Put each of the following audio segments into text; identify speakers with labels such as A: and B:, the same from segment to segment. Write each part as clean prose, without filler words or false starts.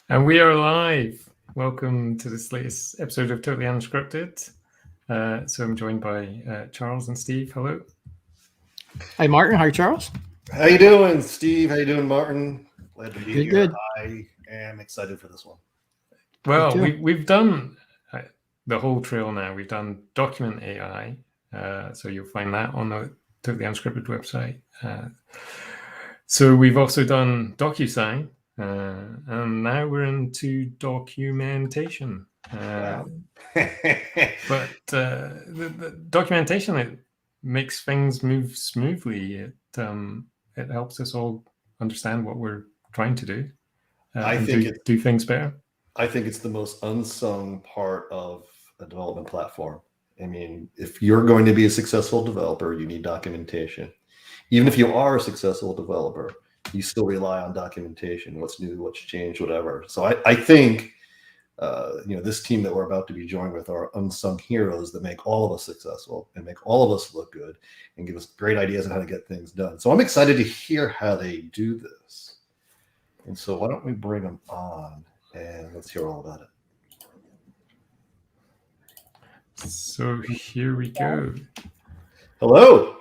A: And we are live. Welcome to this latest episode of Totally Unscripted. So I'm joined by Charles and Steve. Hello.
B: Hi, Martin. Hi, Charles.
C: How you doing, Steve? How you doing, Martin? Glad to be here.
B: Good.
C: I am excited for this one.
A: Well, we've done the whole trail now. We've done document AI. So you'll find that on the Totally Unscripted website. So we've also done DocuSign. And now we're into documentation. But the documentation, it makes things move smoothly. It helps us all understand what we're trying to do.
C: I think
A: do things better.
C: I think it's the most unsung part of a development platform. I mean, if you're going to be a successful developer, you need documentation. Even if you are a successful developer, you still rely on documentation, what's new, what's changed, whatever. So I think, this team that we're about to be joined with are unsung heroes that make all of us successful and make all of us look good and give us great ideas on how to get things done. So I'm excited to hear how they do this. And so why don't we bring them on and let's hear all about it.
A: So here we go.
C: Hello.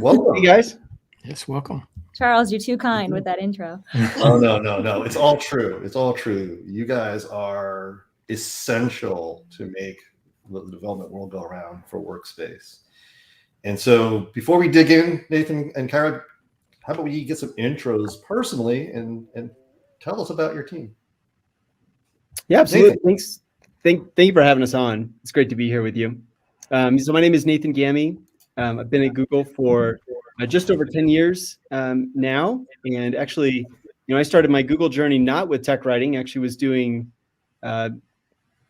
C: Welcome.
B: Hey, guys. Yes, welcome.
D: Charles, you're too kind with that intro.
C: Oh, no. It's all true. It's all true. You guys are essential to make the development world go around for Workspace. And so before we dig in, Nathan and Kara, how about we get some intros personally and tell us about your team?
E: Yeah, absolutely. Thanks. Thank you for having us on. It's great to be here with you. So my name is Nathan Gammie. I've been at Google for just over 10 years now. And actually, I started my Google journey not with tech writing, actually was doing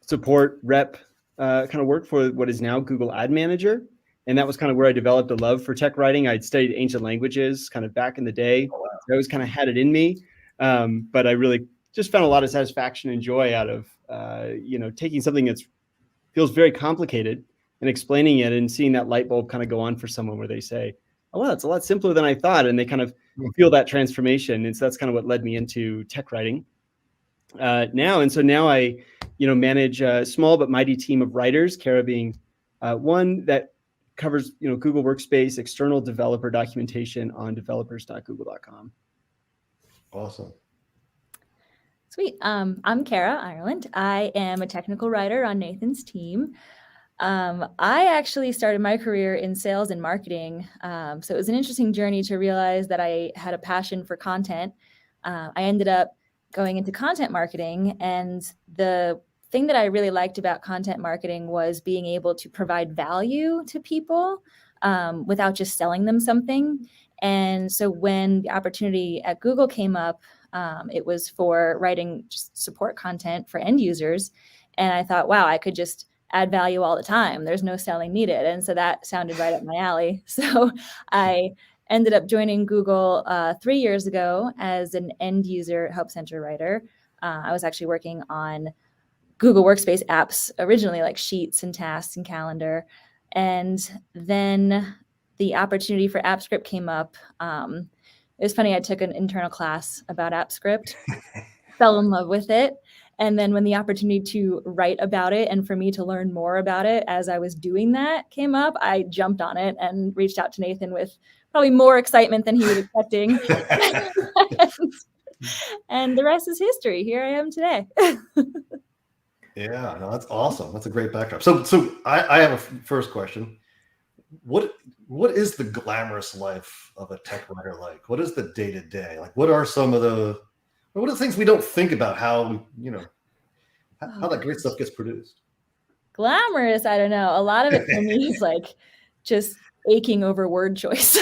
E: support rep kind of work for what is now Google Ad Manager. And that was kind of where I developed a love for tech writing. I'd studied ancient languages kind of back in the day. So I always kind of had it in me. But I really just found a lot of satisfaction and joy out of, taking something that feels very complicated and explaining it and seeing that light bulb kind of go on for someone where they say, oh, well, it's a lot simpler than I thought. And they kind of feel that transformation. And so that's kind of what led me into tech writing now. And so now I, manage a small but mighty team of writers, Kara being one that covers, Google Workspace external developer documentation on developers.google.com.
C: Awesome.
D: Sweet. I'm Kara, Ireland. I am a technical writer on Nathan's team. I actually started my career in sales and marketing. So it was an interesting journey to realize that I had a passion for content. I ended up going into content marketing, and the thing that I really liked about content marketing was being able to provide value to people without just selling them something. And so when the opportunity at Google came up, it was for writing just support content for end users. And I thought, wow, I could just add value all the time. There's no selling needed. And so that sounded right up my alley. So I ended up joining Google 3 years ago as an end user help center writer. I was actually working on Google Workspace apps originally, like Sheets and Tasks and Calendar. And then the opportunity for AppScript came up. It was funny, I took an internal class about AppScript, fell in love with it. And then when the opportunity to write about it and for me to learn more about it as I was doing that came up, I jumped on it and reached out to Nathan with probably more excitement than he was expecting. and the rest is history. Here I am today.
C: Yeah, no, that's awesome. That's a great backdrop. So I have a first question. What is the glamorous life of a tech writer like? What is the day-to-day? Like, what are the things we don't think about how that great stuff gets produced?
D: Glamorous, I don't know. A lot of it for me is like just aching over word choice.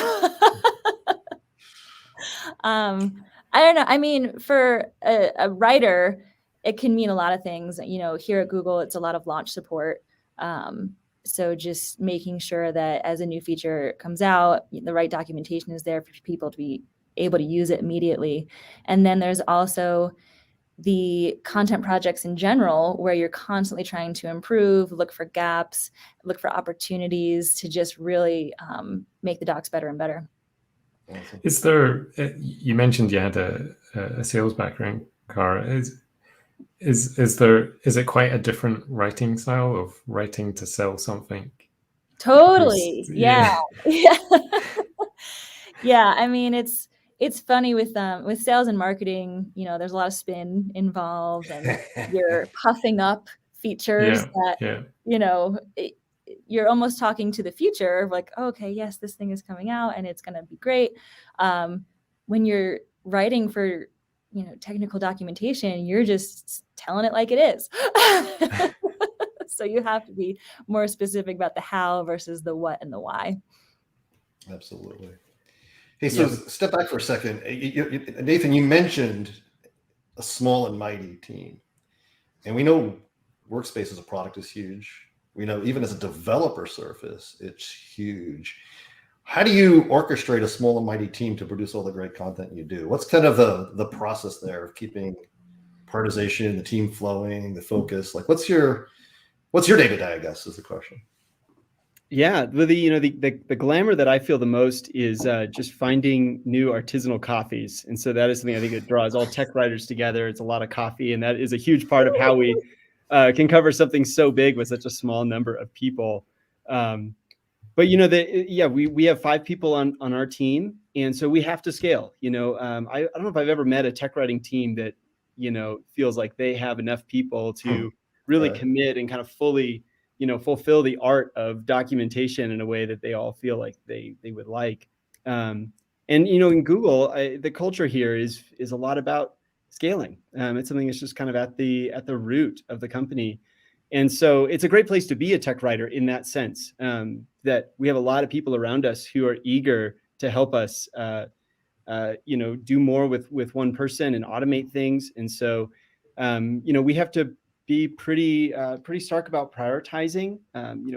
D: I don't know. I mean, for a writer, it can mean a lot of things. Here at Google, it's a lot of launch support. So just making sure that as a new feature comes out, the right documentation is there for people to be able to use it immediately. And then there's also the content projects in general, where you're constantly trying to improve, look for gaps, look for opportunities to just really make the docs better and better.
A: Is there, you mentioned you had a sales background, Cara. is it quite a different writing style of writing to sell something?
D: Totally.
A: Because,
D: Yeah. Yeah. Yeah. I mean, it's funny with sales and marketing, there's a lot of spin involved, and you're puffing up features that, you're almost talking to the future, like, oh, okay, yes, this thing is coming out and it's going to be great. When you're writing for, technical documentation, you're just telling it like it is. So you have to be more specific about the how versus the what and the why.
C: Absolutely. Hey, so step back for a second. Nathan, you mentioned a small and mighty team. And we know Workspace as a product is huge. We know even as a developer surface, it's huge. How do you orchestrate a small and mighty team to produce all the great content you do? What's kind of the process there of keeping prioritization, the team flowing, the focus? Like, what's your day-to-day, I guess, is the question.
E: Yeah, the glamour that I feel the most is just finding new artisanal coffees. And so that is something I think that draws all tech writers together. It's a lot of coffee, and that is a huge part of how we can cover something so big with such a small number of people. But we have 5 people on our team, and so we have to scale. I don't know if I've ever met a tech writing team that feels like they have enough people to really commit and kind of fully fulfill the art of documentation in a way that they all feel like they would like. And in Google, the culture here is a lot about scaling. It's something that's just kind of at the root of the company. And so it's a great place to be a tech writer in that sense, that we have a lot of people around us who are eager to help us, do more with one person and automate things. And so, we have to be pretty stark about prioritizing.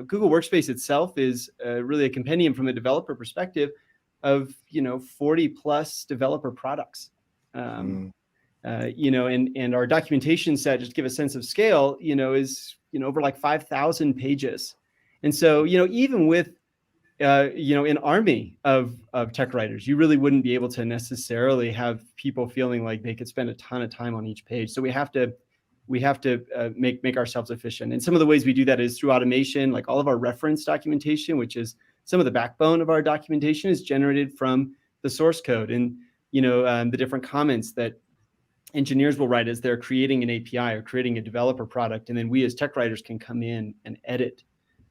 E: Google Workspace itself is really a compendium from a developer perspective of 40 plus developer products. And our documentation set, just to give a sense of scale, is over like 5,000 pages. And so even with an army of tech writers, you really wouldn't be able to necessarily have people feeling like they could spend a ton of time on each page. So we have to make ourselves efficient. And some of the ways we do that is through automation. Like all of our reference documentation, which is some of the backbone of our documentation, is generated from the source code, and the different comments that engineers will write as they're creating an API or creating a developer product. And then we as tech writers can come in and edit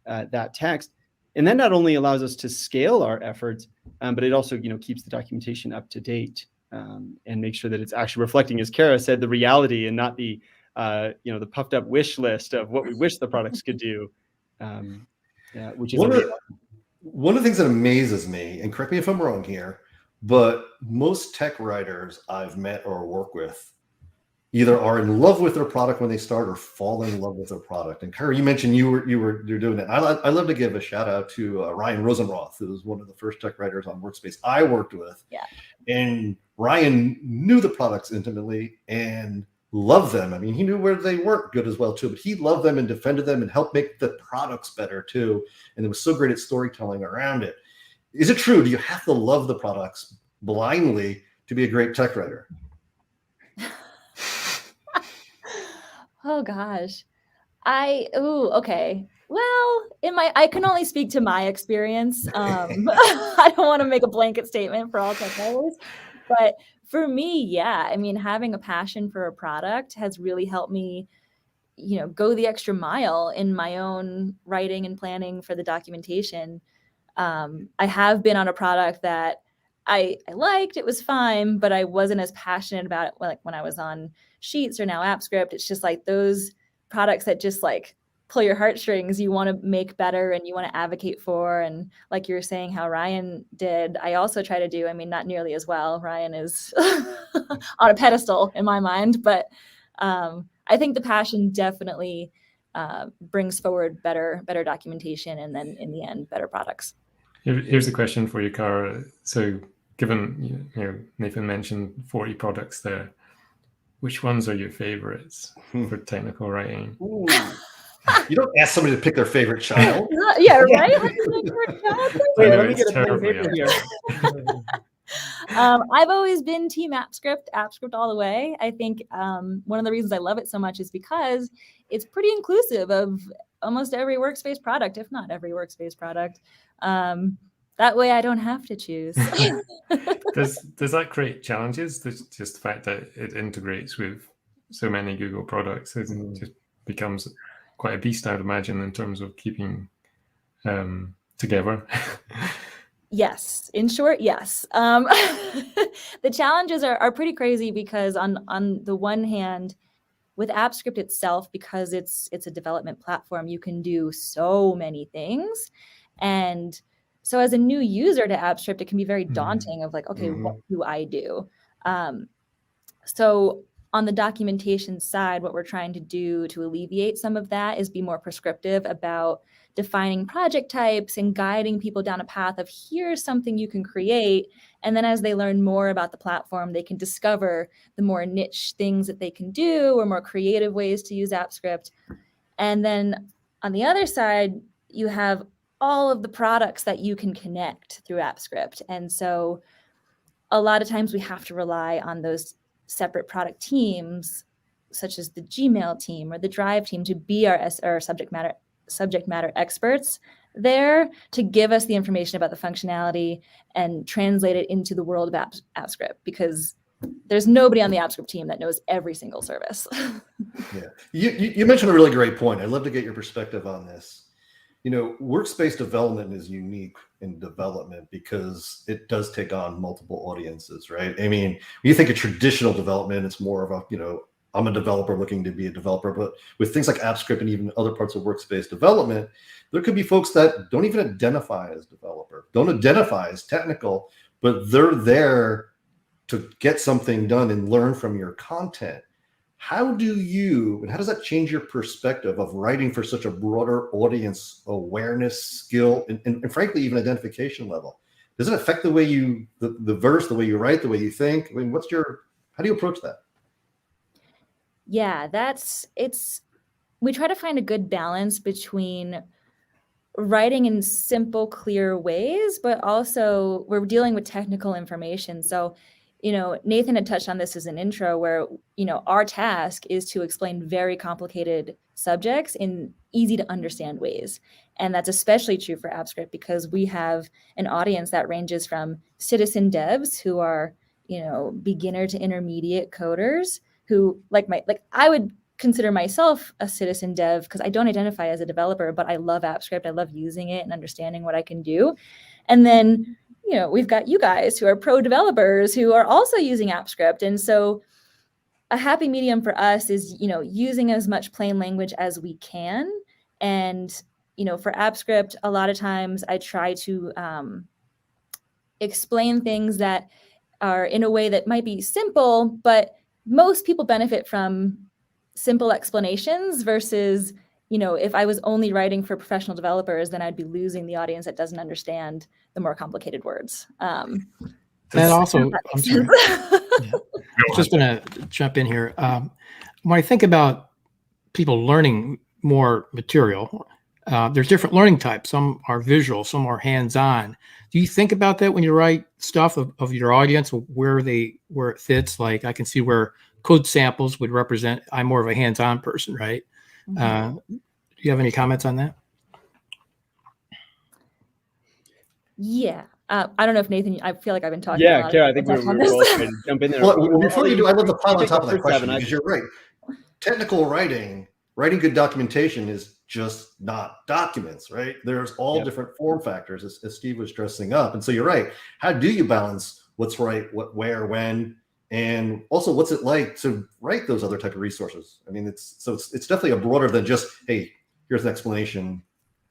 E: that text. And that not only allows us to scale our efforts, but it also keeps the documentation up to date, and make sure that it's actually reflecting, as Kara said, the reality and not the the puffed up wish list of what we wish the products could do, which is
C: one of the things that amazes me, and correct me if I'm wrong here, but most tech writers I've met or work with either are in love with their product when they start or fall in love with their product. And Kara, you mentioned you're doing that. I love to give a shout out to Ryan Rosenroth, who was one of the first tech writers on Workspace I worked with.
D: Yeah.
C: And Ryan knew the products intimately and loved them. I mean, he knew where they weren't good as well too, but he loved them and defended them and helped make the products better too. And it was so great at storytelling around it. Is it true? Do you have to love the products blindly to be a great tech writer?
D: Oh gosh. Okay. Well, I can only speak to my experience. I don't want to make a blanket statement for all tech writers, but for me, yeah, I mean, having a passion for a product has really helped me, go the extra mile in my own writing and planning for the documentation. I have been on a product that I liked, it was fine, but I wasn't as passionate about it like when I was on Sheets or now AppScript. It's just like those products that just like pull your heartstrings, you want to make better and you want to advocate for. And like you were saying, how Ryan did, I also try to do, I mean, not nearly as well. Ryan is on a pedestal in my mind, but I think the passion definitely brings forward better documentation, and then in the end, better products.
A: Here's a question for you, Kara. So given Nathan mentioned 40 products there, which ones are your favorites for technical writing?
C: You don't ask somebody to pick their favorite child.
D: Yeah, right?
E: Wait, let me get a pen and paper here.
D: I've always been team AppScript all the way. I think one of the reasons I love it so much is because it's pretty inclusive of almost every workspace product, if not every workspace product. That way I don't have to choose.
A: Does that create challenges? Just the fact that it integrates with so many Google products, it just becomes quite a beast, I'd imagine, in terms of keeping together.
D: Yes, in short, yes. The challenges are pretty crazy because on the one hand, with AppScript itself, because it's a development platform, you can do so many things. And so as a new user to AppScript, it can be very daunting of like, okay, what do I do? So on the documentation side, what we're trying to do to alleviate some of that is be more prescriptive about defining project types and guiding people down a path of here's something you can create. And then as they learn more about the platform, they can discover the more niche things that they can do or more creative ways to use AppScript. And then on the other side, you have all of the products that you can connect through AppScript. And so a lot of times we have to rely on those separate product teams, such as the Gmail team or the Drive team, to be our subject matter experts there to give us the information about the functionality and translate it into the world of AppScript, because there's nobody on the AppScript team that knows every single service.
C: Yeah, you mentioned a really great point. I'd love to get your perspective on this. You know, workspace development is unique in development because it does take on multiple audiences, right? I mean, when you think of traditional development, it's more of a, you know, I'm a developer looking to be a developer. But with things like AppScript and even other parts of workspace development, there could be folks that don't even identify as developer, don't identify as technical, but they're there to get something done and learn from your content. How does that change your perspective of writing for such a broader audience awareness, skill, and frankly, even identification level? Does it affect the way the verse, the way you write, the way you think? I mean, how do you approach that?
D: Yeah, we try to find a good balance between writing in simple, clear ways, but also we're dealing with technical information. So, you know, Nathan had touched on this as an intro where, you know, our task is to explain very complicated subjects in easy to understand ways. And that's especially true for AppScript because we have an audience that ranges from citizen devs who are, you know, beginner to intermediate coders who I would consider myself a citizen dev because I don't identify as a developer, but I love AppScript. I love using it and understanding what I can do. And then, you know, we've got you guys who are pro developers who are also using AppScript. And so a happy medium for us is, you know, using as much plain language as we can. And, you know, for AppScript, a lot of times I try to explain things that are in a way that might be simple, but most people benefit from simple explanations versus, you know, if I was only writing for professional developers, then I'd be losing the audience that doesn't understand the more complicated words.
B: And also, I'm sorry. Yeah. I'm just going to jump in here. When I think about people learning more material, there's different learning types. Some are visual, some are hands-on. Do you think about that when you write stuff of your audience, where it fits? Like I can see where code samples would represent, I'm more of a hands-on person, right? Mm-hmm. Do you have any comments on that?
D: Yeah. I don't know if Nathan, I feel like I've been talking.
E: Yeah, Kara, I think we're all trying to jump in there.
C: Well, before you do, I'd love to pile on top of that question because you're right. Technical writing good documentation is just not documents, right? There's all different form factors as Steve was dressing up. And so you're right. How do you balance what's right, what, where, when, and also what's it like to write those other type of resources? I mean, it's definitely a broader than just, hey, here's an explanation,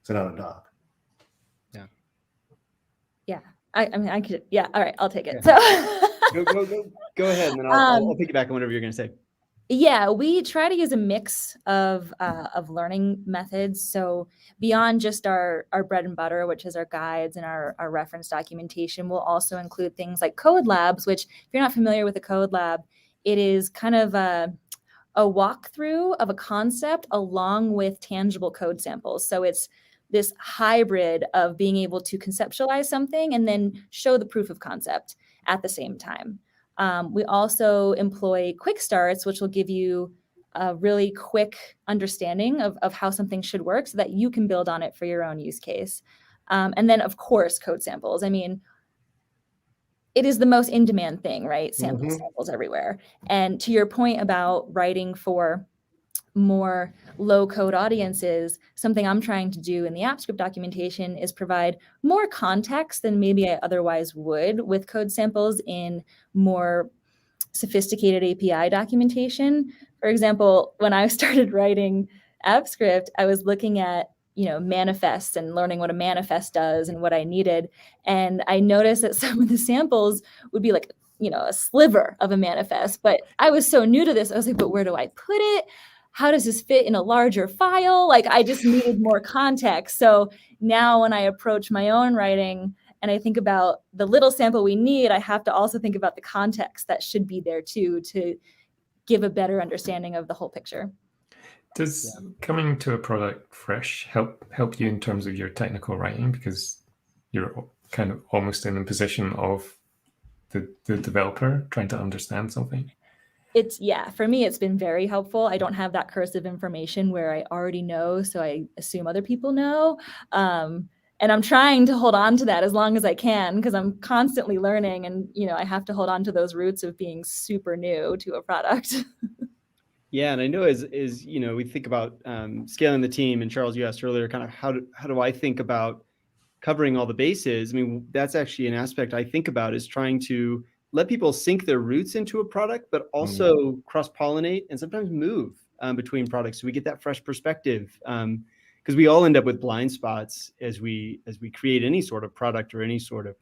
C: send out a doc.
D: Yeah. Yeah. I mean, I could, yeah. All right. I'll take it. Yeah.
E: So go ahead. And then I'll piggyback on whatever you're going to say.
D: Yeah, we try to use a mix of learning methods. So beyond just our bread and butter, which is our guides and our reference documentation, we'll also include things like code labs, which if you're not familiar with a code lab, it is kind of a walkthrough of a concept along with tangible code samples. So it's this hybrid of being able to conceptualize something and then show the proof of concept. at the same time. We also employ quick starts, which will give you a really quick understanding of how something should work so that you can build on it for your own use case. And then, of course, code samples. I mean, it is the most in-demand thing, right? Samples everywhere. And to your point about writing for more low-code audiences, something I'm trying to do in the AppScript documentation is provide more context than maybe I otherwise would with code samples in more sophisticated API documentation. For example, when I started writing AppScript, I was looking at manifests and learning what a manifest does and what I needed. And I noticed that some of the samples would be like, a sliver of a manifest. But I was so new to this. I was like, but where do I put it? How does this fit in a larger file? Like, I just needed more context. So now when I approach my own writing and I think about the little sample we need, I have to also think about the context that should be there too, to give a better understanding of the whole picture.
A: Does coming to a product fresh help you in terms of your technical writing, because you're kind of almost in the position of the developer trying to understand something?
D: For me, it's been very helpful. I don't have that cursive information where I already know, so I assume other people know. And I'm trying to hold on to that as long as I can, because I'm constantly learning, and I have to hold on to those roots of being super new to a product.
E: Yeah, and I know as we think about scaling the team, and Charles, you asked earlier, kind of how do I think about covering all the bases? I mean, that's actually an aspect I think about, is trying to let people sink their roots into a product, but also cross-pollinate and sometimes move between products, so we get that fresh perspective. Because we all end up with blind spots as we create any sort of product or any sort of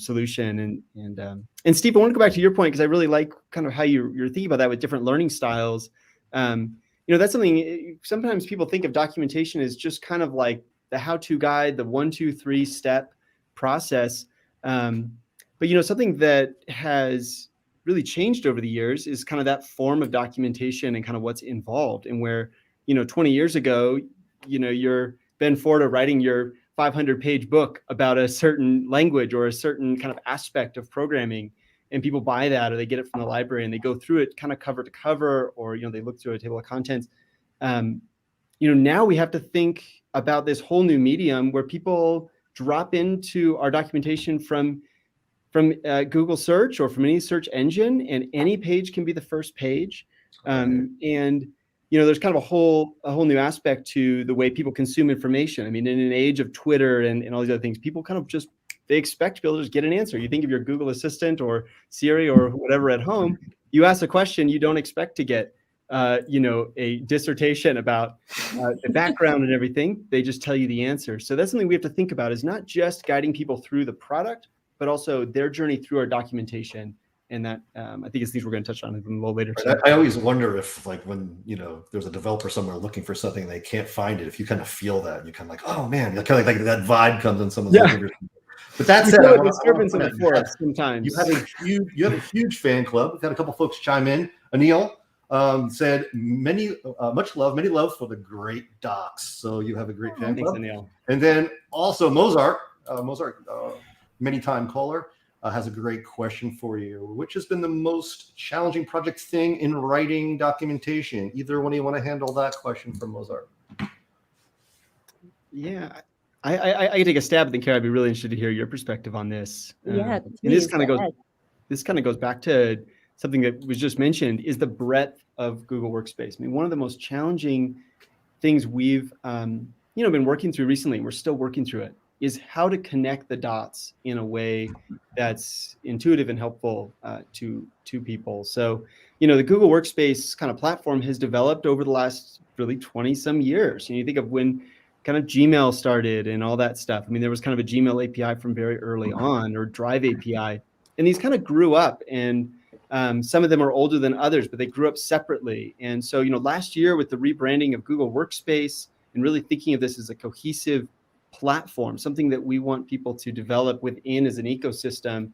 E: solution. And Steve, I want to go back to your point, because I really like kind of how you're thinking about that with different learning styles. That's something sometimes people think of documentation as just kind of like the how-to guide, the 1, 2, 3 step process. But something that has really changed over the years is kind of that form of documentation and kind of what's involved. And where 20 years ago, you're Ben Forda writing your 500-page book about a certain language or a certain kind of aspect of programming, and people buy that, or they get it from the library and they go through it kind of cover to cover, or they look through a table of contents. Now we have to think about this whole new medium where people drop into our documentation from Google search or from any search engine, and any page can be the first page. And there's kind of a whole new aspect to the way people consume information. I mean, in an age of Twitter and all these other things, people kind of they expect to be able to just get an answer. You think of your Google Assistant or Siri or whatever at home, you ask a question, you don't expect to get a dissertation about the background and everything. They just tell you the answer. So that's something we have to think about, is not just guiding people through the product, but also their journey through our documentation. And that I think it's things we're going to touch on a little later.
C: I always wonder if, like, when there's a developer somewhere looking for something, they can't find it, if you kind of feel that, you kind of like, oh man, kind of like that vibe comes in someone's looking. But that said,
E: sometimes
C: you have a huge fan club. We've had a couple folks chime in. Anil said much love for the great docs. So you have a great fan club.
E: Anil.
C: And then also Mozart, many time caller, has a great question for you. Which has been the most challenging project thing in writing documentation? Either one of you want to handle that question from Mozart?
E: Yeah, I can take a stab at it, Kara. I'd be really interested to hear your perspective on this.
D: Yeah,
E: and this kind of goes back to something that was just mentioned, is the breadth of Google Workspace. I mean, one of the most challenging things we've been working through recently, and we're still working through it, is how to connect the dots in a way that's intuitive and helpful to people. So, the Google Workspace kind of platform has developed over the last really 20 some years. And you think of when kind of Gmail started and all that stuff. I mean, there was kind of a Gmail API from very early on, or Drive API, and these kind of grew up, and some of them are older than others, but they grew up separately. And so, last year with the rebranding of Google Workspace and really thinking of this as a cohesive platform, something that we want people to develop within as an ecosystem,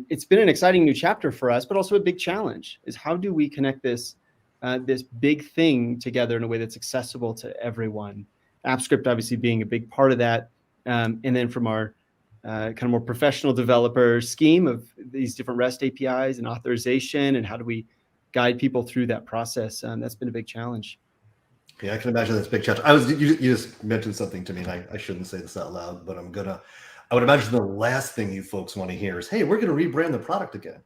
E: it's been an exciting new chapter for us, but also a big challenge, is how do we connect this big thing together in a way that's accessible to everyone? AppScript obviously being a big part of that. And then from our kind of more professional developer scheme of these different REST APIs and authorization, and how do we guide people through that process. That's been a big challenge.
C: Yeah, I can imagine that's a big challenge. You just mentioned something to me, and I shouldn't say this out loud, but I would imagine the last thing you folks want to hear is, "Hey, we're going to rebrand the product again."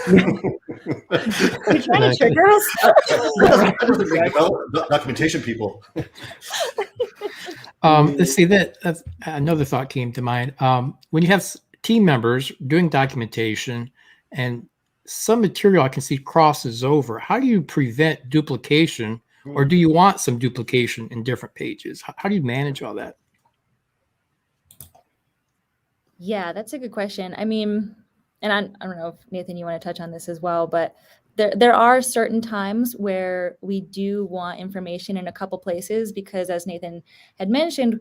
D: You're trying to trigger us?
C: Documentation people.
B: Let's see, that's another thought came to mind. When you have team members doing documentation and some material I can see crosses over, how do you prevent duplication, or do you want some duplication in different pages? How do you manage all that?
D: Yeah, that's a good question. I mean, and I don't know if Nathan, you want to touch on this as well, but there are certain times where we do want information in a couple places, because as Nathan had mentioned,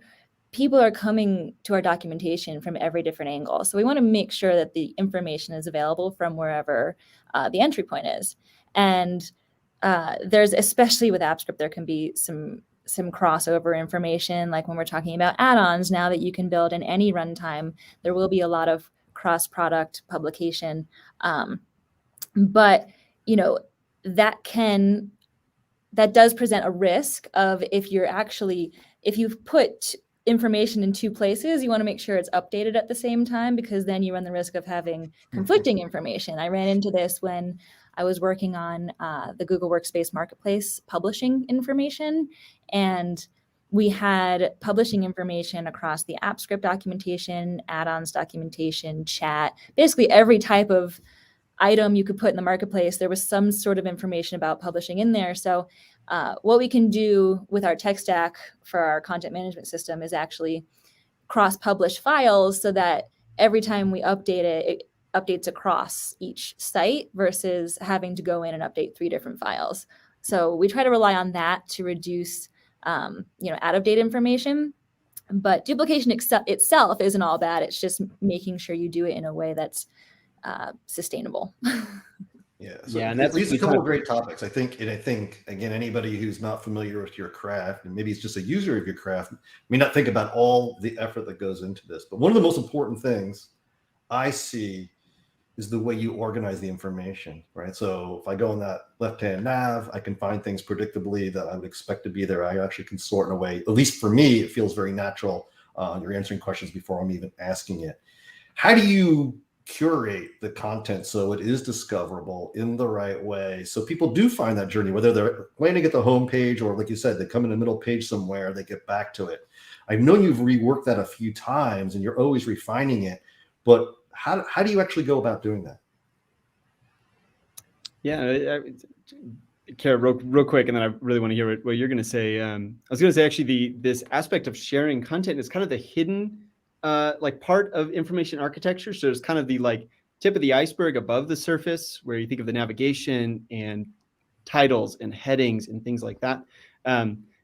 D: people are coming to our documentation from every different angle. So we want to make sure that the information is available from wherever the entry point is. And there's, especially with AppScript, there can be some crossover information, like when we're talking about add-ons. Now that you can build in any runtime, there will be a lot of cross-product publication. But that does present a risk of, if you've put information in two places, you want to make sure it's updated at the same time, because then you run the risk of having conflicting information. I ran into this when I was working on the Google Workspace Marketplace publishing information, and we had publishing information across the AppScript documentation, add-ons documentation, chat, basically every type of item you could put in the marketplace. There was some sort of information about publishing in there. So what we can do with our tech stack for our content management system is actually cross-publish files, so that every time we update it, it updates across each site versus having to go in and update 3 different files. So we try to rely on that to reduce out-of-date information. But duplication itself isn't all bad. It's just making sure you do it in a way that's sustainable.
C: Yeah, so
E: and that's
C: these are a couple of great topics. I think again, anybody who's not familiar with your craft, and maybe it's just a user of your craft, may not think about all the effort that goes into this. But one of the most important things I see is the way you organize the information, right? So if I go in that left-hand nav, I can find things predictably that I would expect to be there. I actually can sort in a way, at least for me, it feels very natural. You're answering questions before I'm even asking it. How do you curate the content so it is discoverable in the right way, so people do find that journey, whether they're landing at the home page or, like you said, they come in the middle page somewhere, they get back to it? I've known you've reworked that a few times and you're always refining it, but how do you actually go about doing that?
E: Yeah, Kara, real quick, and then I really want to hear what you're going to say. I was going to say, actually, this aspect of sharing content is kind of the hidden part of information architecture. So it's kind of the tip of the iceberg above the surface, where you think of the navigation and titles and headings and things like that.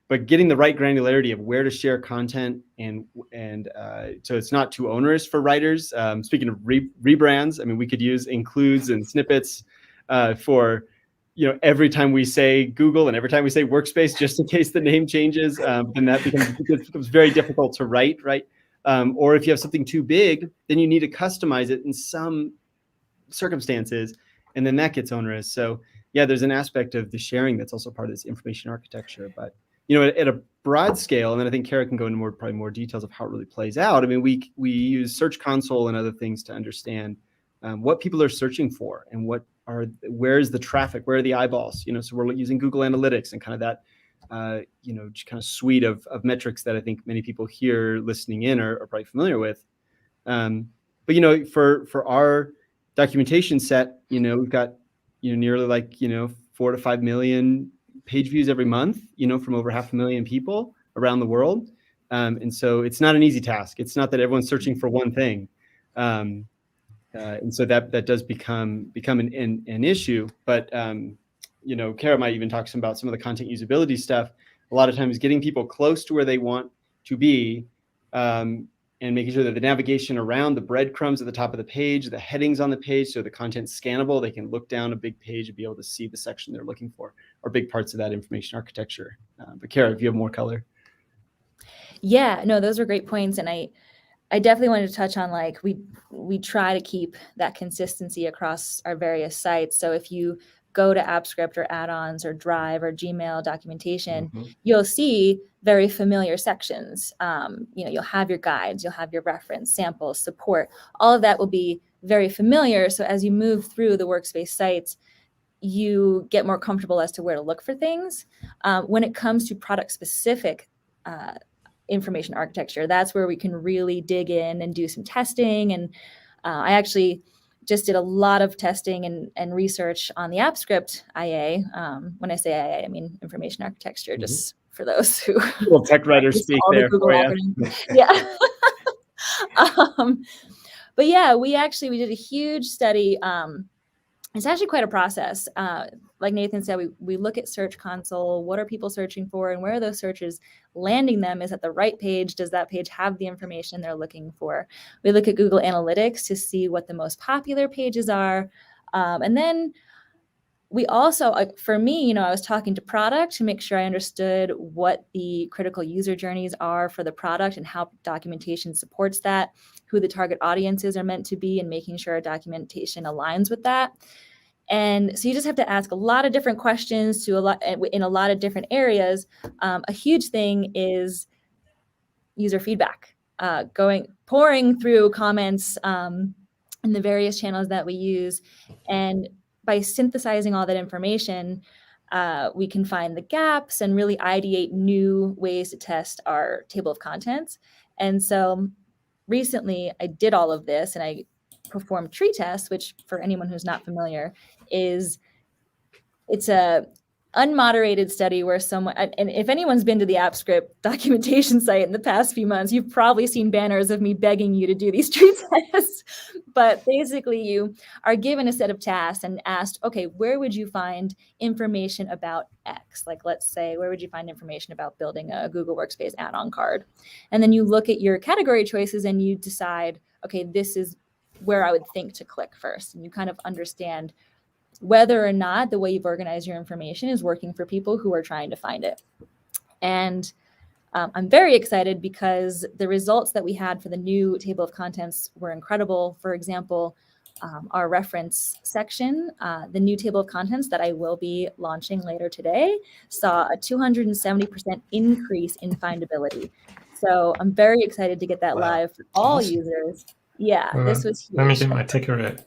E: But getting the right granularity of where to share content, and so it's not too onerous for writers. Speaking of rebrands, I mean, we could use includes and snippets for every time we say Google and every time we say Workspace, just in case the name changes, and that becomes very difficult to write, right? Or if you have something too big, then you need to customize it in some circumstances, and then that gets onerous. So yeah, there's an aspect of the sharing that's also part of this information architecture. But at a broad scale, and then I think Kara can go into probably more details of how it really plays out. I mean, we use Search Console and other things to understand what people are searching for, and where's the traffic, where are the eyeballs. So we're using Google Analytics and kind of that just kind of suite of metrics that I think many people here listening in are probably familiar with. But for our documentation set, we've got nearly 4 to 5 million page views every month, from over 500,000 people around the world. And so it's not an easy task. It's not that everyone's searching for one thing. And so that does become an issue. But Kara might even talk about some of the content usability stuff. A lot of times getting people close to where they want to be, and making sure that the navigation around the breadcrumbs at the top of the page, the headings on the page, so the content's scannable, they can look down a big page and be able to see the section they're looking for, are big parts of that information architecture. But Kara, if you have more color.
D: Yeah, no, those are great points. And I I definitely wanted to touch on, like, we try to keep that consistency across our various sites. So if you go to AppScript or Add-ons or Drive or Gmail documentation, you'll see very familiar sections. You'll have your guides, you'll have your reference, samples, support. All of that will be very familiar. So as you move through the Workspace sites, you get more comfortable as to where to look for things. When it comes to product-specific information architecture, that's where we can really dig in and do some testing. And I actually just did a lot of testing and research on the AppScript IA. When I say IA, I mean information architecture, just for those who
E: little tech writers speak there
D: Google
E: for you.
D: Yeah. But yeah, we did a huge study. It's actually quite a process. Like Nathan said, we look at Search Console. What are people searching for, and where are those searches landing them? Is it the right page? Does that page have the information they're looking for? We look at Google Analytics to see what the most popular pages are. And then we also, for me, I was talking to product to make sure I understood what the critical user journeys are for the product and how documentation supports that, who the target audiences are meant to be, and making sure our documentation aligns with that. And so you just have to ask a lot of different questions in a lot of different areas. A huge thing is user feedback, pouring through comments in the various channels that we use. And by synthesizing all that information, we can find the gaps and really ideate new ways to test our table of contents. And so recently I did all of this, and I performed tree tests, which, for anyone who's not familiar, it's a unmoderated study where someone, and if anyone's been to the AppScript documentation site in the past few months, you've probably seen banners of me begging you to do these tree tests. But basically, you are given a set of tasks and asked, okay, where would you find information about X? Like, let's say, where would you find information about building a Google Workspace add-on card? And then you look at your category choices and you decide, okay, this is where I would think to click first. And you kind of understand whether or not the way you've organized your information is working for people who are trying to find it. And I'm very excited because the results that we had for the new table of contents were incredible. For example, our reference section, the new table of contents that I will be launching later today, saw a 270% increase in findability. So I'm very excited to get that live for all users. Yeah, this was huge.
A: Let me get my ticker right.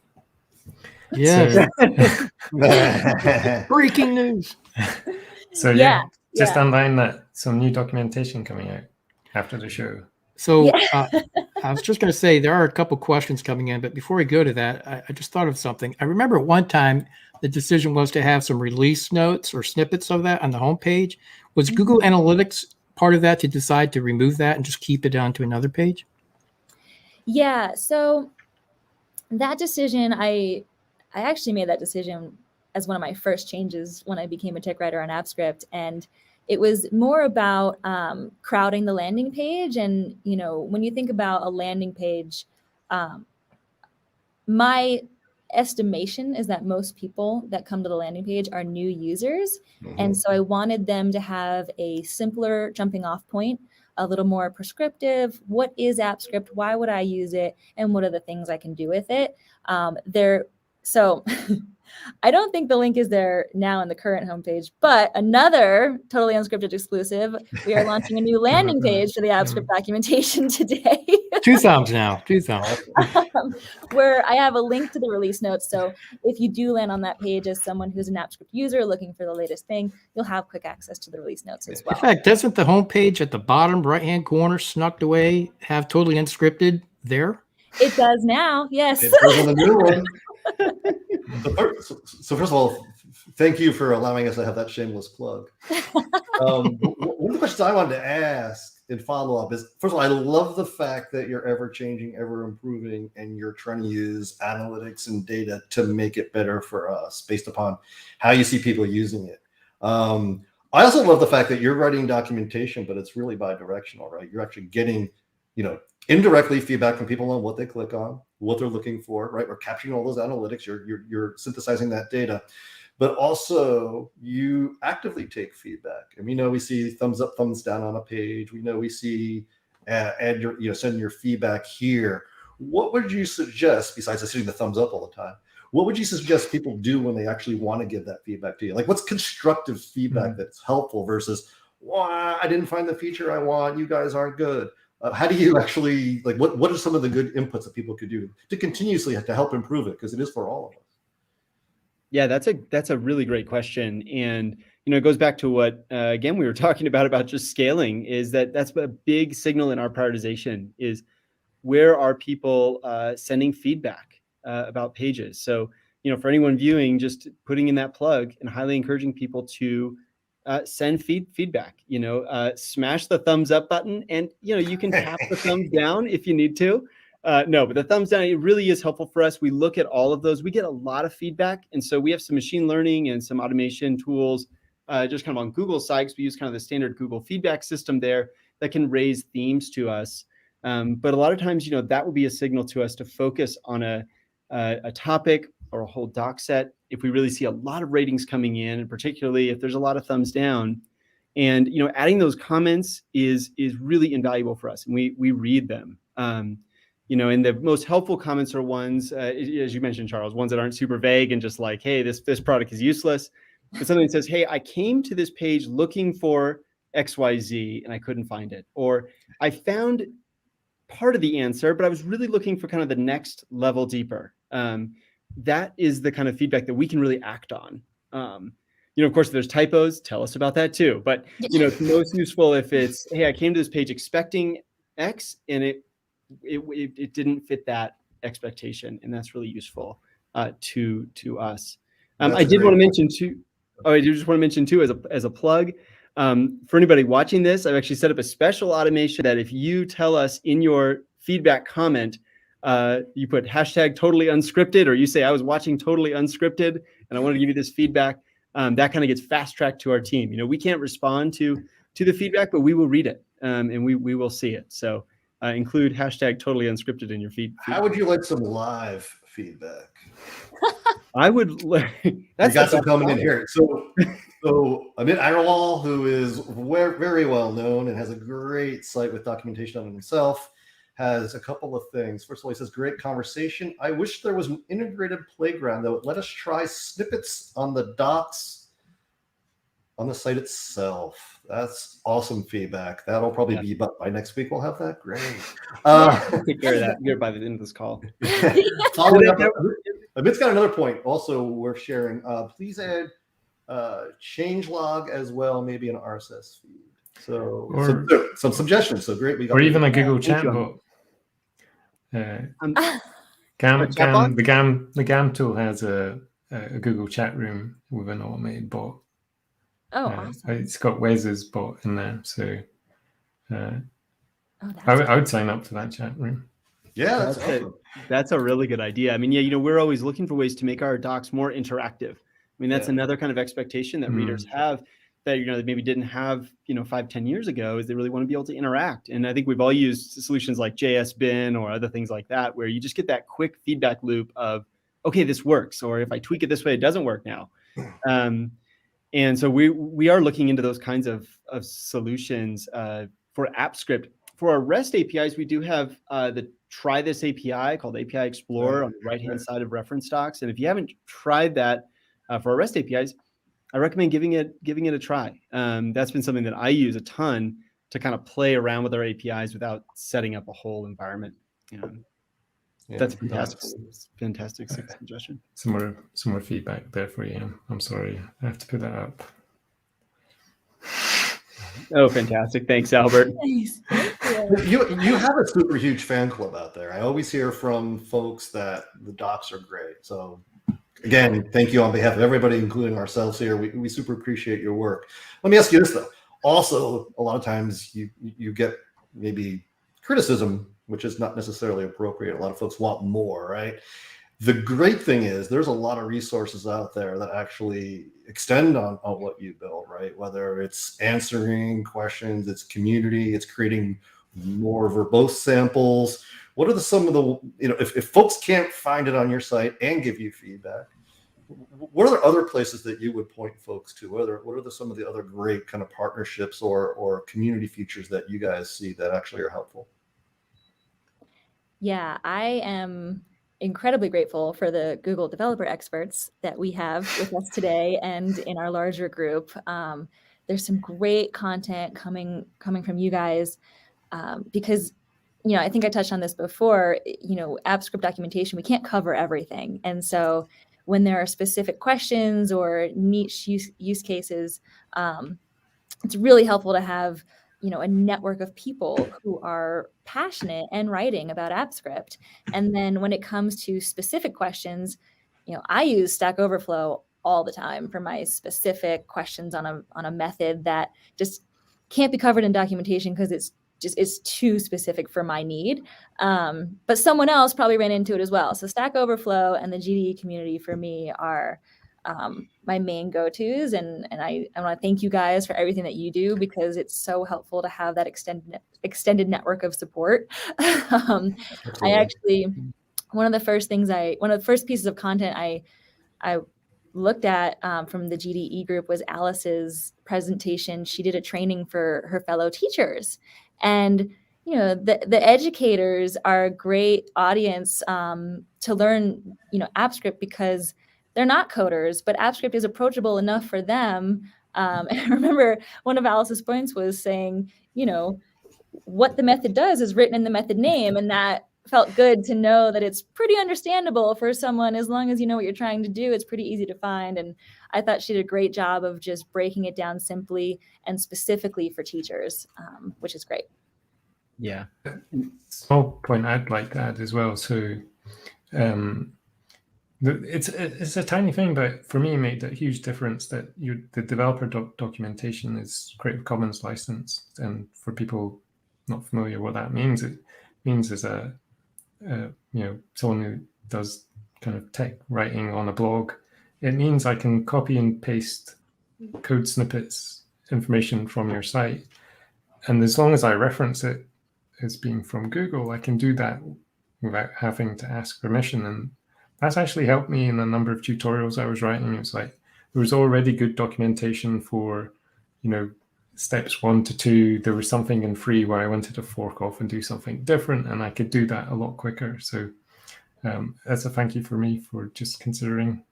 B: Yeah. Breaking news.
A: So just online that some new documentation coming out after the show.
B: So I was just going to say there are a couple questions coming in, but before we go to that, I just thought of something. I remember at one time the decision was to have some release notes or snippets of that on the homepage. Was Google Analytics part of that to decide to remove that and just keep it down to another page?
D: Yeah. So that decision, I actually made that decision as one of my first changes when I became a tech writer on AppScript. And it was more about crowding the landing page. And, when you think about a landing page, my estimation is that most people that come to the landing page are new users. And so I wanted them to have a simpler jumping off point, a little more prescriptive. What is AppScript? Why would I use it? And what are the things I can do with it? So I don't think the link is there now on the current homepage, but another Totally Unscripted exclusive, we are launching a new landing page for the AppScript documentation today.
B: 2 thumbs now, 2 thumbs.
D: Where I have a link to the release notes. So if you do land on that page as someone who's an AppScript user looking for the latest thing, you'll have quick access to the release notes as well.
B: In fact, doesn't the homepage at the bottom right-hand corner, snuck away, have Totally Unscripted there?
D: It does now, yes.
C: It does on the new one. So first of all, thank you for allowing us to have that shameless plug. One of the questions I wanted to ask in follow-up is, first of all, I love the fact that you're ever-changing, ever-improving, and you're trying to use analytics and data to make it better for us based upon how you see people using it. I also love the fact that you're writing documentation, but it's really bi-directional, right? You're actually getting, indirectly feedback from people on what they click on, what they're looking for, right? We're capturing all those analytics. You're synthesizing that data, but also you actively take feedback. And we know we see thumbs up, thumbs down on a page. We know we see add your, send your feedback here. What would you suggest, besides just hitting the thumbs up all the time? What would you suggest people do when they actually want to give that feedback to you? Like, what's constructive feedback that's helpful versus, well, I didn't find the feature I want, you guys aren't good. How do you actually, like, what are some of the good inputs that people could do to continuously to help improve it? Because it is for all of us.
E: Yeah, that's a really great question. And, it goes back to what, again, we were talking about just scaling, is that's a big signal in our prioritization is where are people sending feedback about pages. So, for anyone viewing, just putting in that plug and highly encouraging people to send feedback, smash the thumbs up button, and, you can tap the thumbs down if you need to. No, but the thumbs down, it really is helpful for us. We look at all of those. We get a lot of feedback. And so we have some machine learning and some automation tools just kind of on Google's side, because we use kind of the standard Google feedback system there that can raise themes to us. But a lot of times, that will be a signal to us to focus on a topic or a whole doc set if we really see a lot of ratings coming in, and particularly if there's a lot of thumbs down. And, adding those comments is really invaluable for us. And we read them. And the most helpful comments are ones, as you mentioned, Charles, ones that aren't super vague and just like, hey, this product is useless. But something that says, hey, I came to this page looking for XYZ and I couldn't find it. Or I found part of the answer, but I was really looking for kind of the next level deeper. That is the kind of feedback that we can really act on. Of course, if there's typos, tell us about that too. But, it's most useful if it's, hey, I came to this page expecting X and it didn't fit that expectation. And that's really useful to us. I did want to mention too. Oh, I do just want to mention too, as a plug, for anybody watching this, I've actually set up a special automation that if you tell us in your feedback comment, you put hashtag totally unscripted, or you say, I was watching Totally Unscripted and I want to give you this feedback, that kind of gets fast tracked to our team. We can't respond to the feedback, but we will read it and we will see it. So include hashtag totally unscripted in your feed.
C: How would you like some live feedback?
E: I would.
C: That's got some coming in here. So Amit Agarwal, who is very well known and has a great site with documentation on it himself, has a couple of things. First of all, he says, great conversation. I wish there was an integrated playground that would let us try snippets on the docs on the site itself. That's awesome feedback. That'll probably be by next week. We'll have that. Great.
E: Take care of that here by the end of this call.
C: Amit's got another point also worth sharing. Please add changelog as well, maybe an RSS feed. So some suggestions. So great. We got
A: even a Google chatbot. The GAM tool has a Google chat room with an automated bot.
D: Awesome.
A: It's got Wes's bot in there, so I would sign up for that chat room.
C: Yeah, that's awesome.
E: That's a really good idea. I mean, we're always looking for ways to make our docs more interactive. I mean, that's another kind of expectation that readers have that, they maybe didn't have, 5-10 years ago, is they really want to be able to interact. And I think we've all used solutions like JSBin or other things like that, where you just get that quick feedback loop of, okay, this works. Or if I tweak it this way, it doesn't work now. And so we are looking into those kinds of solutions for AppScript. For our REST APIs, we do have the Try This API called API Explorer on the right-hand side of reference docs. And if you haven't tried that for our REST APIs, I recommend giving it a try. That's been something that I use a ton to kind of play around with our APIs without setting up a whole environment. That's fantastic suggestion.
A: Some more feedback there for you. I'm sorry, I have to put that up.
E: Oh, fantastic! Thanks, Albert.
D: Nice.
C: You have a super huge fan club out there. I always hear from folks that the docs are great. So again, thank you on behalf of everybody, including ourselves here. We super appreciate your work. Let me ask you this though. Also, a lot of times you get maybe criticism, which is not necessarily appropriate. A lot of folks want more, right? The great thing is there's a lot of resources out there that actually extend on what you build, right? Whether it's answering questions, it's community, it's creating more verbose samples. What are some of the, if folks can't find it on your site and give you feedback, what are other places that you would point folks to? What are some of the other great kind of partnerships or community features that you guys see that actually are helpful?
D: Yeah, I am incredibly grateful for the Google developer experts that we have with us today and in our larger group. There's some great content coming from you guys because, I think I touched on this before, app script documentation, we can't cover everything. And so when there are specific questions or niche use cases, it's really helpful to have a network of people who are passionate and writing about AppScript. And then when it comes to specific questions, I use Stack Overflow all the time for my specific questions on a method that just can't be covered in documentation because it's too specific for my need. But someone else probably ran into it as well. So Stack Overflow and the GDE community for me are my main go-tos, and I want to thank you guys for everything that you do because it's so helpful to have that extended network of support. I actually, one of the first pieces of content I looked at from the GDE group was Alice's presentation. She did a training for her fellow teachers, and the educators are a great audience to learn AppScript because they're not coders, but AppScript is approachable enough for them. And I remember one of Alice's points was saying, what the method does is written in the method name, and that felt good to know that it's pretty understandable for someone. As long as you know what you're trying to do, it's pretty easy to find. And I thought she did a great job of just breaking it down simply and specifically for teachers, which is great.
E: Yeah.
A: Small point I'd like to add as well. So it's a tiny thing, but for me, it made a huge difference that the developer documentation is Creative Commons licensed. And for people not familiar what that means, it means as someone who does kind of tech writing on a blog, it means I can copy and paste code snippets, information from your site. And as long as I reference it as being from Google, I can do that without having to ask permission. And that's actually helped me in a number of tutorials I was writing. It's like there was already good documentation for, steps 1 to 2. There was something in 3 where I wanted to fork off and do something different, and I could do that a lot quicker. So that's a thank you for me for just considering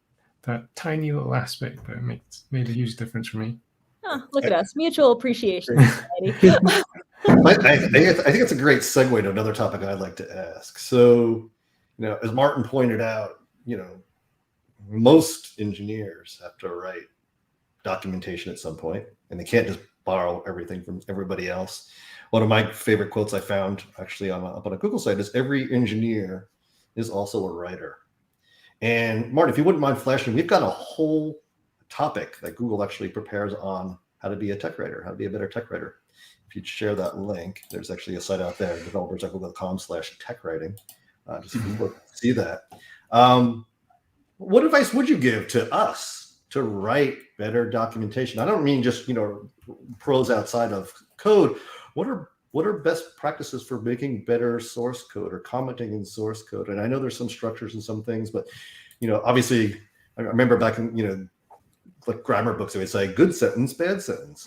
A: that tiny little aspect, but it made a huge difference for me.
D: Oh, look at us, mutual appreciation.
C: I think it's a great segue to another topic I'd like to ask. So, as Martin pointed out, most engineers have to write documentation at some point, and they can't just borrow everything from everybody else. One of my favorite quotes I found actually up on a Google site is every engineer is also a writer. And Martin, if you wouldn't mind flashing, we've got a whole topic that Google actually prepares on how to be a tech writer, how to be a better tech writer. If you'd share that link, there's actually a site out there, developers.google.com/techwriting. Just see that. What advice would you give to us to write better documentation? I don't mean just pros outside of code. What are best practices for making better source code or commenting in source code? And I know there's some structures and some things, but obviously I remember back in like grammar books, they would say good sentence, bad sentence.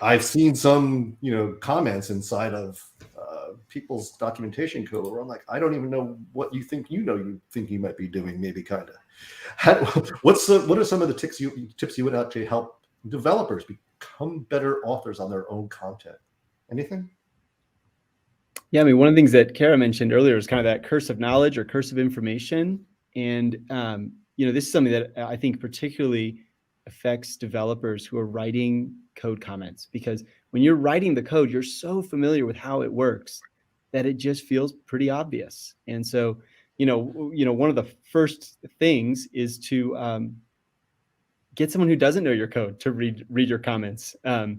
C: I've seen some comments inside of people's documentation code where I'm like, I don't even know what you think you think you might be doing, maybe kind of. What are some of the tips you would actually help developers become better authors on their own content? Anything?
E: Yeah, I mean, one of the things that Kara mentioned earlier is kind of that curse of knowledge or curse of information. And, this is something that I think particularly affects developers who are writing code comments, because when you're writing the code, you're so familiar with how it works that it just feels pretty obvious. And so, one of the first things is to get someone who doesn't know your code to read your comments. The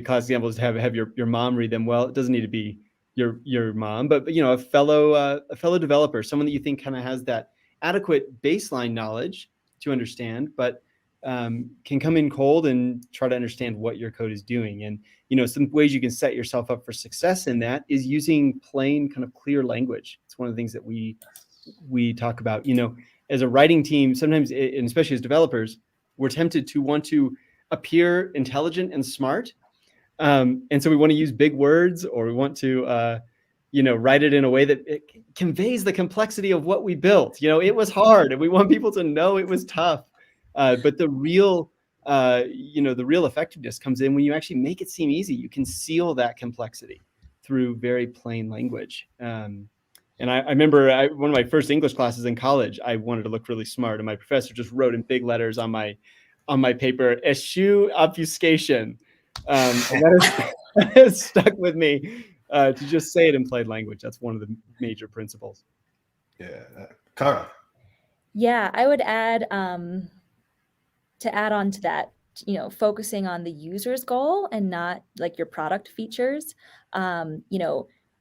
E: classic example is to have your mom read them. Well, it doesn't need to be your mom, but a fellow developer, someone that you think kind of has that adequate baseline knowledge to understand, but can come in cold and try to understand what your code is doing. And some ways you can set yourself up for success in that is using plain, kind of clear language. It's one of the things that we talk about. as a writing team, sometimes, and especially as developers, we're tempted to want to appear intelligent and smart. And so we want to use big words, or we want to, write it in a way that it conveys the complexity of what we built. It was hard, and we want people to know it was tough. But the real effectiveness comes in when you actually make it seem easy. You conceal that complexity through very plain language. And I remember one of my first English classes in college, I wanted to look really smart, and my professor just wrote in big letters on my paper, eschew obfuscation. And that has stuck with me, to just say it in plain language. That's one of the major principles.
C: Yeah. Cara.
D: Yeah, I would add, to add on to that, focusing on the user's goal and not like your product features.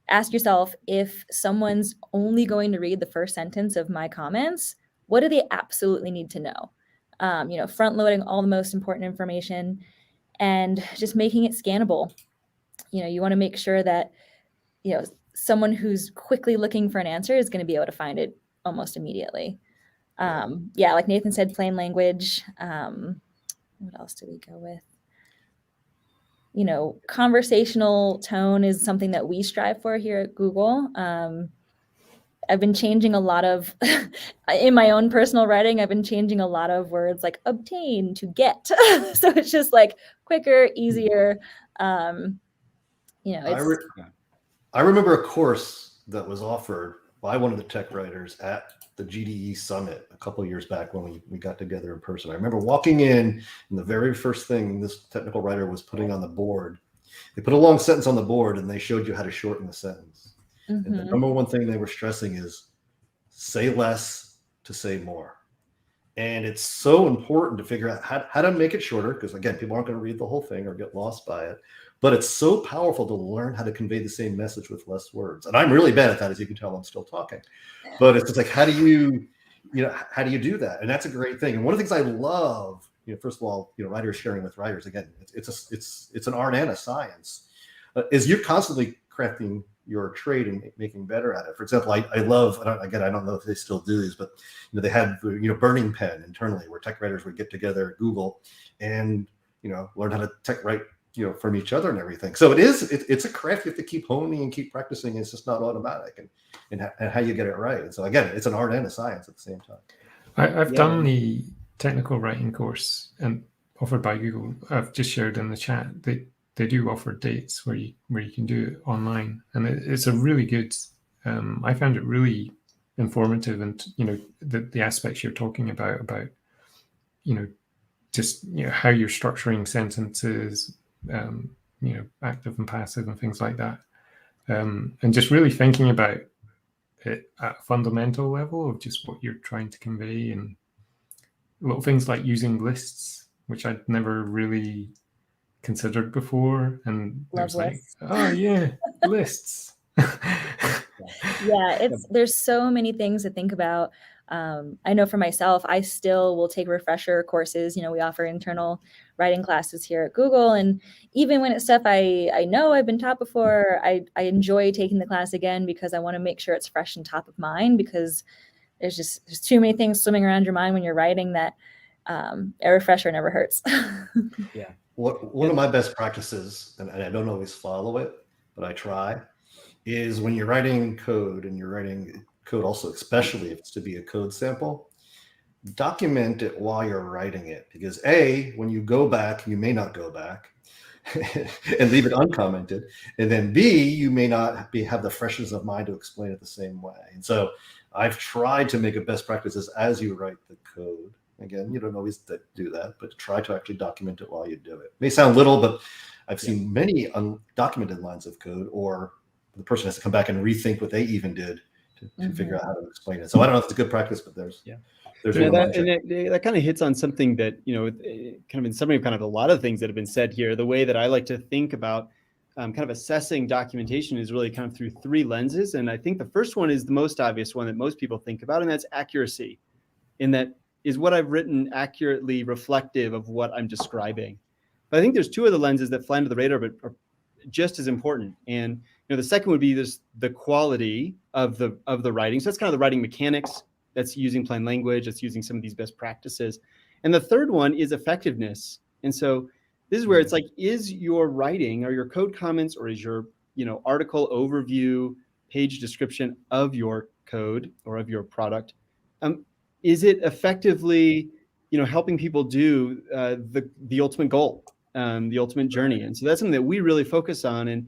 D: Ask yourself, if someone's only going to read the first sentence of my comments, what do they absolutely need to know? Front loading all the most important information and just making it scannable. You want to make sure that, someone who's quickly looking for an answer is going to be able to find it almost immediately. Like Nathan said, plain language. What else do we go with? Conversational tone is something that we strive for here at Google. I've been changing a lot of, in my own personal writing, I've been changing a lot of words like obtain to get. So it's just like quicker, easier.
C: I remember a course that was offered by one of the tech writers at the GDE Summit a couple of years back when we got together in person. I remember walking in, and the very first thing this technical writer was putting on the board, they put a long sentence on the board and they showed you how to shorten the sentence. Mm-hmm. And the number one thing they were stressing is say less to say more. And it's so important to figure out how to make it shorter, because again, people aren't going to read the whole thing or get lost by it. But it's so powerful to learn how to convey the same message with less words. And I'm really bad at that, as you can tell, I'm still talking. But it's just like, how do you do that? And that's a great thing. And one of the things I love, first of all, writers sharing with writers, again, it's an art and a science, is you're constantly crafting your trade and making better at it. For example, I love, I don't know if they still do these, but they had Burning Pen internally, where tech writers would get together at Google and learn how to tech write from each other and everything. So it's a craft you have to keep honing and keep practicing. It's just not automatic, and how you get it right. And so again, it's an art and a science at the same time.
A: I've done the technical writing course and offered by Google. I've just shared in the chat. They do offer dates where you can do it online, and it's a really good. I found it really informative, and the aspects you're talking about just how you're structuring sentences, active and passive and things like that, and just really thinking about it at a fundamental level of just what you're trying to convey, and little things like using lists, which I'd never really considered before. And there's like, oh yeah, lists.
D: Yeah, there's so many things to think about. I know for myself, I still will take refresher courses. We offer internal writing classes here at Google. And even when it's stuff I know I've been taught before, I enjoy taking the class again, because I want to make sure it's fresh and top of mind, because there's too many things swimming around your mind when you're writing that a refresher never hurts.
E: Yeah.
C: One of my best practices, and I don't always follow it, but I try, is when you're writing code, and you're writing code also, especially if it's to be a code sample, document it while you're writing it, because A, when you go back, you may not go back and leave it uncommented, and then B, you may not have the freshness of mind to explain it the same way. And so I've tried to make it best practices as you write the code. Again, you don't always do that, but try to actually document it while you do it. It may sound little, but I've seen many undocumented lines of code, or the person has to come back and rethink what they even did to figure out how to explain it. So I don't know if it's a good practice, but that
E: kind of hits on something that, kind of in summary of kind of a lot of things that have been said here. The way that I like to think about kind of assessing documentation is really kind of through three lenses. And I think the first one is the most obvious one that most people think about, and that's accuracy. In that, is what I've written accurately reflective of what I'm describing? But I think there's two other lenses that fly under the radar, but are just as important. And the second would be the quality of the writing. So that's kind of the writing mechanics. that's using plain language, that's using some of these best practices. And the third one is effectiveness. And so this is where it's like, is your writing or your code comments, or is your, article overview, page description of your code or of your product, is it effectively, helping people do the ultimate goal, the ultimate journey? And so that's something that we really focus on. And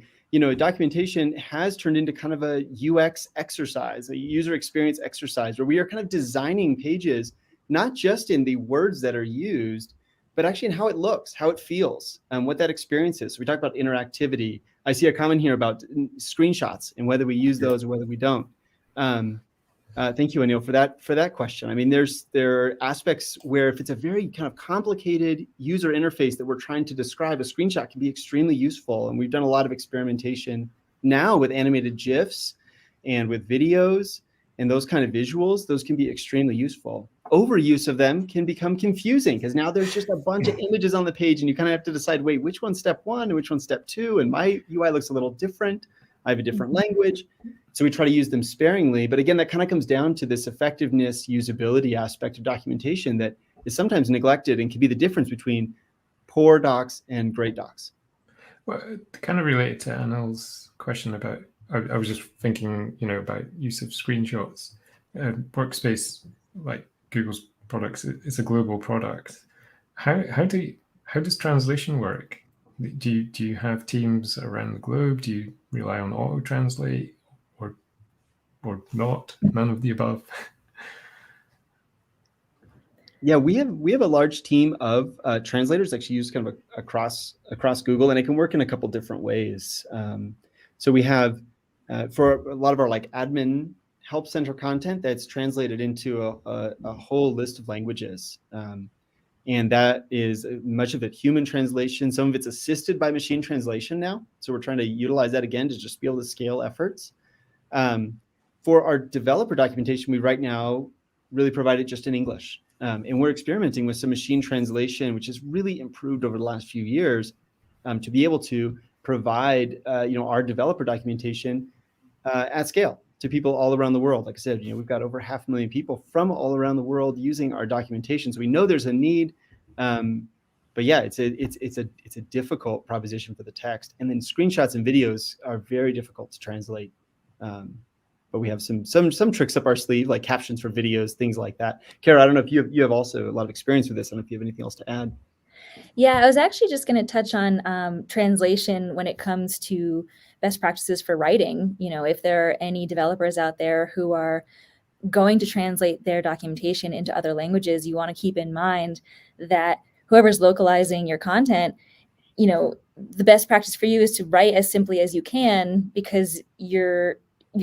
E: documentation has turned into kind of a UX exercise, a user experience exercise, where we are kind of designing pages, not just in the words that are used, but actually in how it looks, how it feels, what that experience is. So we talk about interactivity. I see a comment here about screenshots and whether we use those or whether we don't. Thank you, Anil, for that question. I mean, there are aspects where if it's a very kind of complicated user interface that we're trying to describe, a screenshot can be extremely useful. And we've done a lot of experimentation now with animated GIFs and with videos and those kind of visuals. Those can be extremely useful. Overuse of them can become confusing because now there's just a bunch of images on the page and you kind of have to decide, wait, which one's step 1 and which one's step 2? And my UI looks a little different. I have a different language. So we try to use them sparingly. But again, that kind of comes down to this effectiveness, usability aspect of documentation that is sometimes neglected and can be the difference between poor docs and great docs.
A: Well, kind of related to Anil's question about, I was just thinking, about use of screenshots. Workspace, like Google's products, it's a global product. How does translation work? Do you have teams around the globe? Do you rely on auto-translate or not? None of the above?
E: Yeah, we have a large team of translators actually used kind of across Google, and it can work in a couple different ways. So we have for a lot of our like admin help center content that's translated into a whole list of languages. And that is much of it human translation. Some of it's assisted by machine translation now. So we're trying to utilize that again to just be able to scale efforts. For our developer documentation, we right now really provide it just in English. And we're experimenting with some machine translation, which has really improved over the last few years, to be able to provide our developer documentation at scale to people all around the world. Like I said, we've got over 500,000 people from all around the world using our documentation. So we know there's a need, but yeah, it's a difficult proposition for the text. And then screenshots and videos are very difficult to translate. But we have some tricks up our sleeve, like captions for videos, things like that. Kara, I don't know if you have also a lot of experience with this. I don't know if you have anything else to add.
D: Yeah, I was actually just going to touch on translation when it comes to best practices for writing. If there are any developers out there who are going to translate their documentation into other languages, you want to keep in mind that whoever's localizing your content, the best practice for you is to write as simply as you can, because you're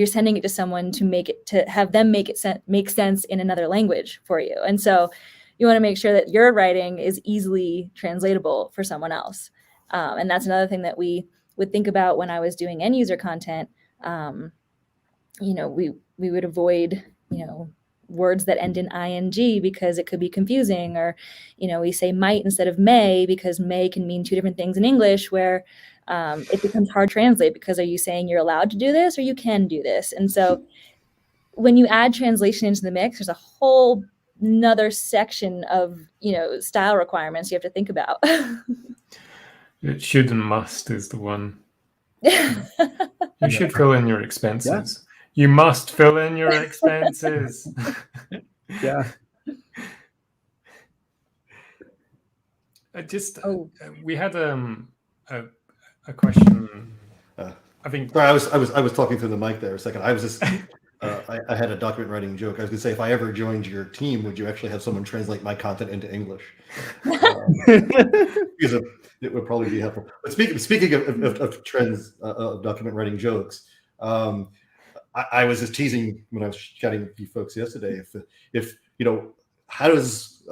D: sending it to someone to have them make sense in another language for you. And so you want to make sure that your writing is easily translatable for someone else. And that's another thing that we would think about when I was doing end user content. We would avoid, words that end in ing because it could be confusing, or, we say might instead of may because may can mean two different things in English, where it becomes hard to translate because are you saying you're allowed to do this or you can do this? And so when you add translation into the mix, there's a whole another section of style requirements you have to think about.
A: It should and must is the one. You should fill in your expenses. Yeah. You must fill in your expenses.
E: Yeah.
A: We had a question. I think.
C: Sorry, I was talking through the mic there a second. I was just. I had a document writing joke. I was going to say, if I ever joined your team, would you actually have someone translate my content into English? Because it would probably be helpful. But speaking of trends of document writing jokes, I was just teasing when I was chatting with you folks yesterday. If how does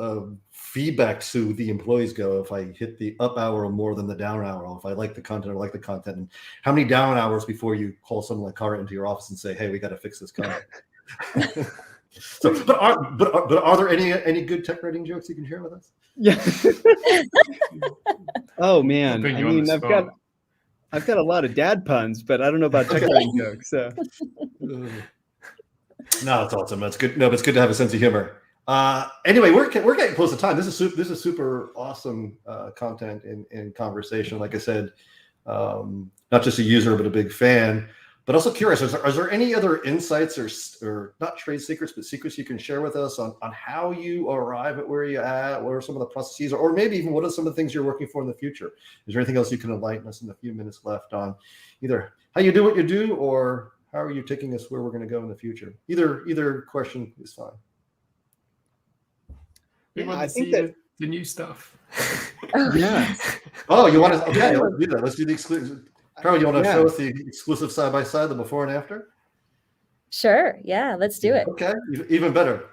C: feedback to the employees go if I hit the up arrow more than the down arrow? If I like the content or like the content, and how many down hours before you call someone like curate into your office and say, "Hey, we got to fix this content." So, but are there any good tech writing jokes you can share with us?
E: Yeah. Oh man, I mean, I've got a lot of dad puns, but I don't know about tech writing jokes. So.
C: No, it's awesome. That's good. No, but it's good to have a sense of humor. Anyway, we're getting close to time. This is super awesome content and conversation. Like I said, not just a user, but a big fan. But also curious, is there any other insights or not trade secrets, but secrets you can share with us on how you arrive at where you're at? What are some of the processes, or maybe even what are some of the things you're working for in the future? Is there anything else you can enlighten us in the few minutes left on either how you do what you do, or how are you taking us where we're going to go in the future? Either question is fine.
A: We want to see the new stuff.
E: Yeah.
C: Oh, you want to? Okay, let's do that. Let's do the exclusive. Carol, you want to show us the exclusive side by side, the before and after?
D: Sure. Yeah, let's do it.
C: Okay, even better.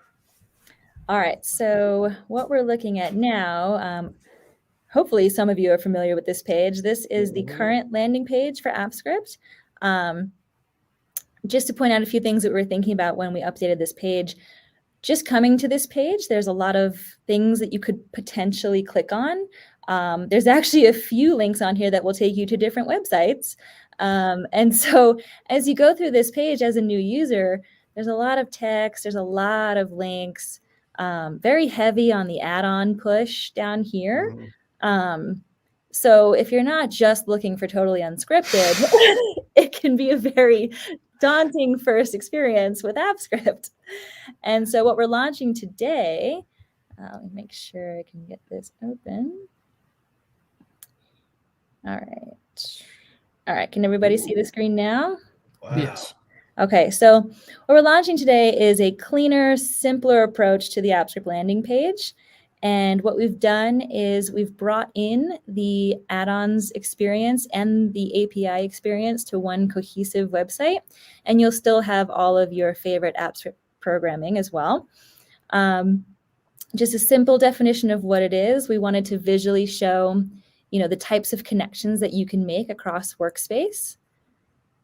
D: All right. So what we're looking at now, hopefully some of you are familiar with this page. This is the current landing page for AppScript. Just to point out a few things that we were thinking about when we updated this page. Just coming to this page, there's a lot of things that you could potentially click on. There's actually a few links on here that will take you to different websites. And so as you go through this page as a new user, there's a lot of text, there's a lot of links, very heavy on the add-on push down here. So if you're not just looking for Totally Unscripted, it can be a very daunting first experience with AppScript. And so what we're launching today, let me make sure I can get this open. All right. Can everybody see the screen now?
C: Wow.
B: Yes.
D: Okay, so what we're launching today is a cleaner, simpler approach to the AppScript landing page. And what we've done is we've brought in the add-ons experience and the API experience to one cohesive website, and you'll still have all of your favorite AppScript programming as well. Just a simple definition of what it is. We wanted to visually show, the types of connections that you can make across Workspace.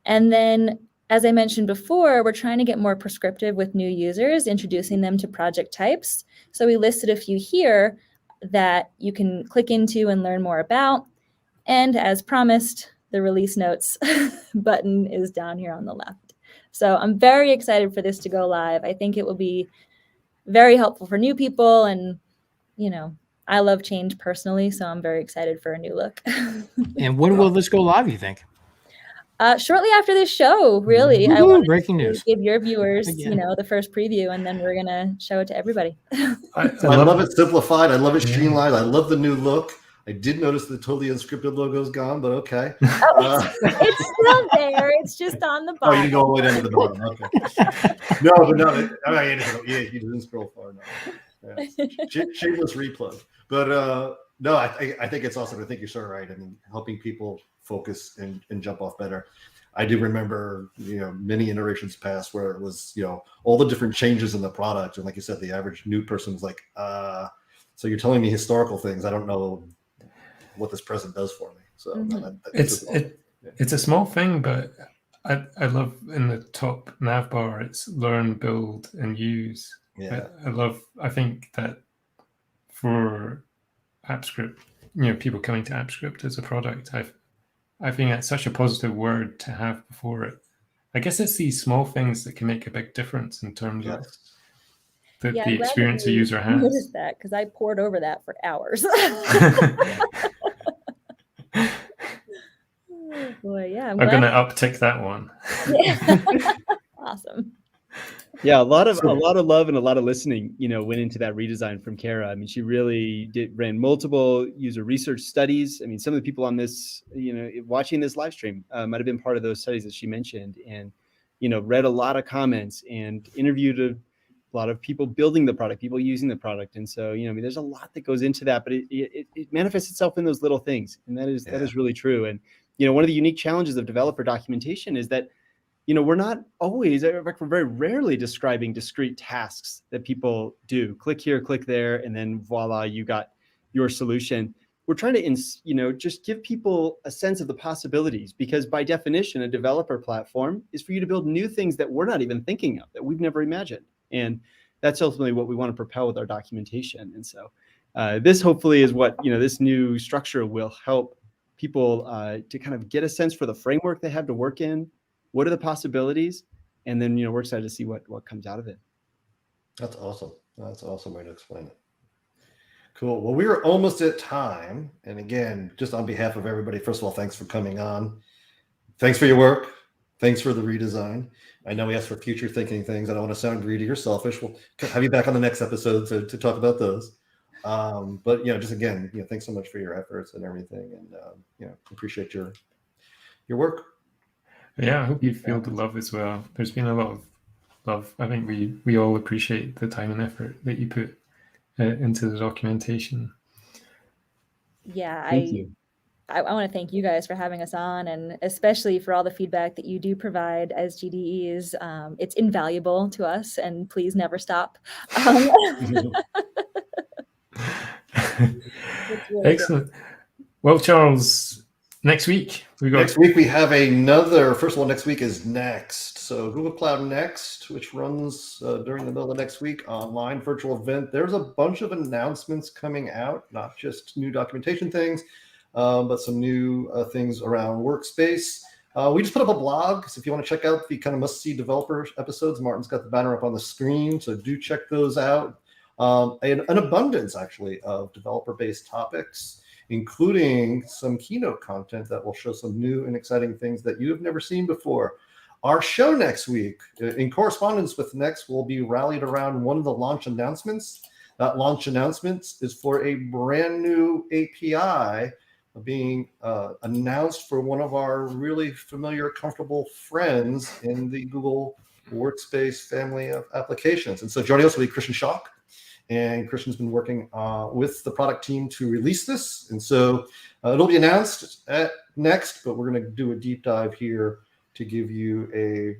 D: And then, as I mentioned before, we're trying to get more prescriptive with new users, introducing them to project types. So we listed a few here that you can click into and learn more about. And as promised, the release notes button is down here on the left. So I'm very excited for this to go live. I think it will be very helpful for new people. And, I love change personally, so I'm very excited for a new look.
B: And when will this go live, you think?
D: Shortly after this show, really.
B: Woo-hoo,
D: I want
B: breaking
D: to
B: news.
D: give your viewers,
B: Again.
D: the first preview, and then we're going to show it to everybody.
C: I love it simplified. I love it streamlined. I love the new look. I did notice the Totally Unscripted logo is gone, but okay.
D: It's still there. It's just on the
C: Oh,
D: bottom.
C: you can go all the way down to the bottom. Okay. You didn't scroll far enough. Yeah. Shameless replug. But no, I think it's awesome. I think you're so right. I mean, helping people focus and jump off better. I do remember, many iterations past where it was, all the different changes in the product. And like you said, the average new person was like, so you're telling me historical things. I don't know what this present does for me. So
A: it's a small thing, but I love in the top nav bar, it's learn, build, and use.
C: Yeah.
A: I think that for AppScript, people coming to AppScript as a product, I think that's such a positive word to have before it. I guess it's these small things that can make a big difference in terms of the experience a user has. I
D: noticed that because I poured over that for hours. Oh boy, yeah.
A: I'm going to uptick that one.
D: Yeah. Awesome.
E: Yeah, a lot of love and a lot of listening, went into that redesign from Kara. I mean, she really ran multiple user research studies. I mean, some of the people on this, watching this live stream might have been part of those studies that she mentioned, and read a lot of comments and interviewed a lot of people building the product, people using the product. And so, there's a lot that goes into that, but it manifests itself in those little things, and that is really true. And one of the unique challenges of developer documentation is that we're not always, we're very rarely describing discrete tasks that people do. Click here, click there, and then voila, you got your solution. We're trying to, just give people a sense of the possibilities, because by definition, a developer platform is for you to build new things that we're not even thinking of, that we've never imagined. And that's ultimately what we want to propel with our documentation. And so this hopefully is what, this new structure will help people to kind of get a sense for the framework they have to work in. What are the possibilities? and then we're excited to see what comes out of it.
C: That's awesome. That's an awesome way to explain it. Cool. Well, we are almost at time. And again, just on behalf of everybody, first of all, thanks for coming on. Thanks for your work. Thanks for the redesign. I know we asked for future thinking things. I don't want to sound greedy or selfish. We'll have you back on the next episode to talk about those. But just again, thanks so much for your efforts and everything. And appreciate your work.
A: Yeah, I hope you feel the love as well. There's been a lot of love. I think we all appreciate the time and effort that you put into the documentation.
D: Yeah,
E: Thank you.
D: I want to thank you guys for having us on, and especially for all the feedback that you do provide as GDEs. It's invaluable to us, and please never stop. Really
A: Excellent. Good. Well, Charles, next week
C: next week we have another. First of all, next week is Next. So Google Cloud Next, which runs during the middle of next week, online virtual event. There's a bunch of announcements coming out, not just new documentation things, but some new things around Workspace. We just put up a blog, so if you want to check out the kind of must-see developer episodes, Martin's got the banner up on the screen, so do check those out. An abundance, actually, of developer-based topics, including some keynote content that will show some new and exciting things that you have never seen before. Our show next week, in correspondence with Next, will be rallied around one of the launch announcements. That launch announcement is for a brand new API being announced for one of our really familiar, comfortable friends in the Google Workspace family of applications. And so joining us will be Christian Schock. And Christian's been working with the product team to release this. And so it'll be announced at Next, but we're going to do a deep dive here to give you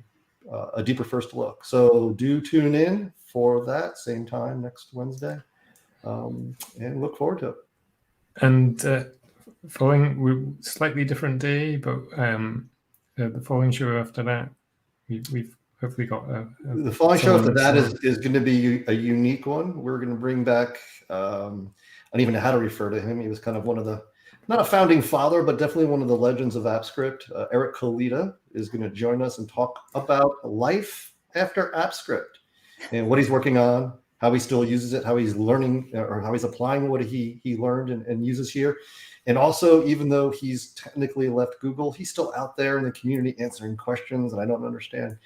C: a deeper first look. So do tune in for that same time next Wednesday, and look forward to it.
A: And following slightly different day, but the following show after that, we've hopefully got
C: the following show after that is going to be a unique one. We're going to bring back, I don't even know how to refer to him. He was kind of one of the, not a founding father, but definitely one of the legends of AppScript. Eric Kolita is going to join us and talk about life after AppScript and what he's working on, how he still uses it, how he's learning or how he's applying what he learned and uses here. And also, even though he's technically left Google, he's still out there in the community answering questions, and I don't understand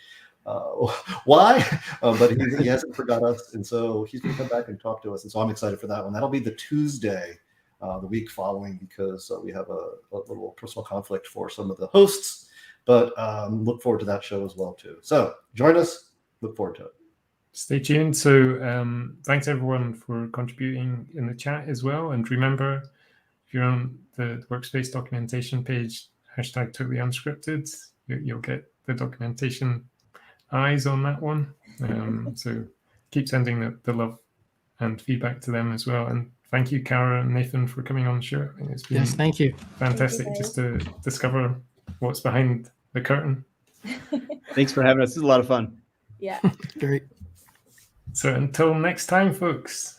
C: why, but he hasn't forgot us. And so he's going to come back and talk to us. And so I'm excited for that one. That'll be the Tuesday, the week following, because we have a little personal conflict for some of the hosts, but look forward to that show as well, too. So join us. Look forward to it.
A: Stay tuned. So thanks, everyone, for contributing in the chat as well. And remember, if you're on the Workspace documentation page, hashtag Totally Unscripted, you'll get the documentation eyes on that one. So keep sending the love and feedback to them as well. And thank you, Cara and Nathan, for coming on the show. I think it's been
B: thank you.
A: Fantastic just to discover what's behind the curtain.
E: Thanks for having us. This is a lot of fun.
D: Yeah.
B: Great.
A: So until next time, folks,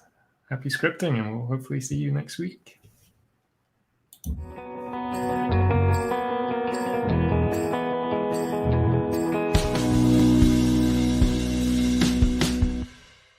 A: happy scripting, and we'll hopefully see you next week.